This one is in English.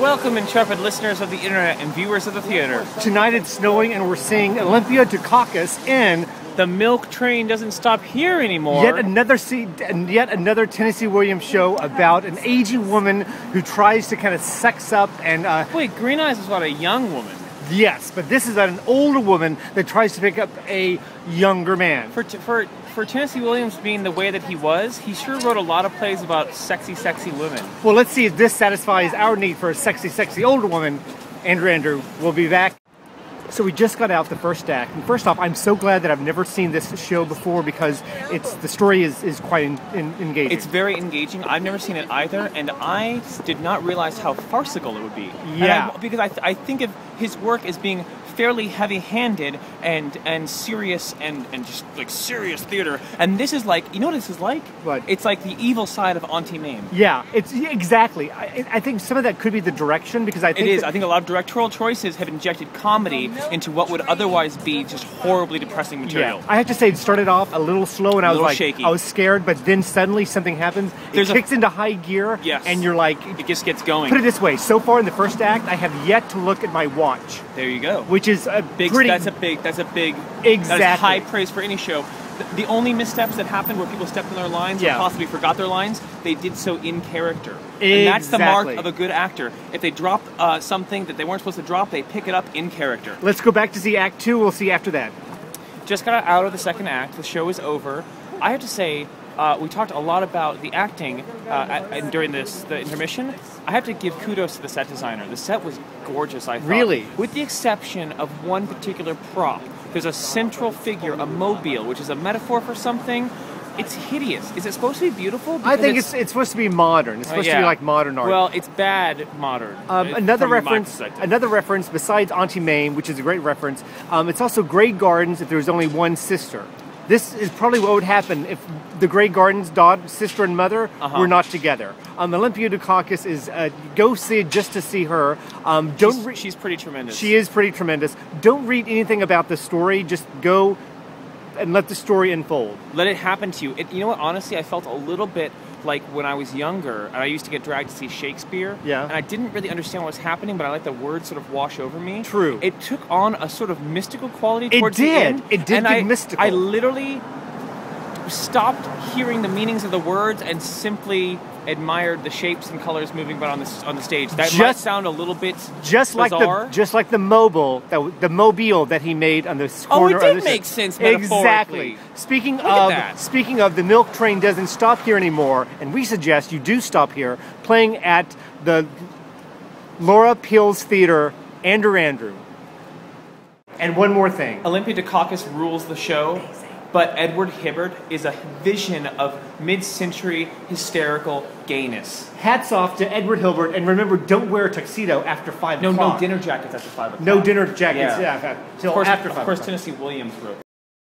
Welcome, intrepid listeners of the internet and viewers of the theater. Tonight it's snowing and we're seeing Olympia Dukakis in The Milk Train Doesn't Stop Here Anymore. Yet another Tennessee Williams show about an aging woman who tries to kind of sex up and... Wait, Green Eyes is about a young woman. Yes, but this is about an older woman that tries to pick up a younger man. For Tennessee Williams being the way that he was, he sure wrote a lot of plays about sexy, sexy women. Well, let's see if this satisfies our need for a sexy, sexy older woman. Andrew will be back. So we just got out the first act, and first off, I'm so glad that I've never seen this show before because the story is quite engaging. It's very engaging. I've never seen it either, and I did not realize how farcical it would be. Yeah. Because I think of his work as being fairly heavy-handed and serious and just like serious theater. And this is like, you know what this is like? What? It's like the evil side of Auntie Mame. Yeah, exactly. I think some of that could be the direction because I think I think a lot of directorial choices have injected comedy into what would otherwise be just horribly depressing material. Yeah. I have to say, it started off a little slow, and I was like, shaky. I was scared, but then suddenly something happens. It kicks into high gear, yes, and you're like, it just gets going. Put it this way: so far in the first act, I have yet to look at my watch. There you go. Which is a big. Pretty, that's a big. Exactly. That's high praise for any show. The only missteps that happened where people stepped on their lines or possibly forgot their lines, they did so in character. Exactly. And that's the mark of a good actor. If they drop something that they weren't supposed to drop, they pick it up in character. Let's go back to see Act 2. We'll see after that. Just got out of the second act. The show is over. I have to say, we talked a lot about the acting during the intermission. I have to give kudos to the set designer. The set was gorgeous, I thought. Really? With the exception of one particular prop. There's a central figure, a mobile, which is a metaphor for something. It's hideous. Is it supposed to be beautiful? I think it's supposed to be modern. It's supposed to be like modern art. Well, it's bad modern. Another reference besides Auntie Mame, which is a great reference. It's also Grey Gardens if there was only one sister. This is probably what would happen if the Grey Gardens' sister and mother were not together. Olympia Dukakis is go see it just to see her. She's pretty tremendous. She is pretty tremendous. Don't read anything about the story. Just go and let the story unfold. Let it happen to you. You know what? Honestly, I felt a little bit like when I was younger, and I used to get dragged to see Shakespeare. Yeah. And I didn't really understand what was happening, but I let the words sort of wash over me. True. It took on a sort of mystical quality towards the end. It did get mystical. I literally stopped hearing the meanings of the words and simply admired the shapes and colors moving about on the stage. That might sound a little bit bizarre. Just like the mobile that he made on the corner. Oh, it did make sense metaphorically. Exactly. Speaking of, the Milk Train Doesn't Stop Here Anymore, and we suggest you do stop here, playing at the Laura Peel's Theater, AndrewAndrew. And one more thing. Olympia Dukakis rules the show. But Edward Hibbert is a vision of mid-century hysterical gayness. Hats off to Edward Hilbert, and remember, don't wear a tuxedo after 5 o'clock. No dinner jackets after 5 o'clock. No dinner jackets till after 5 o'clock. Of course, Tennessee Williams wrote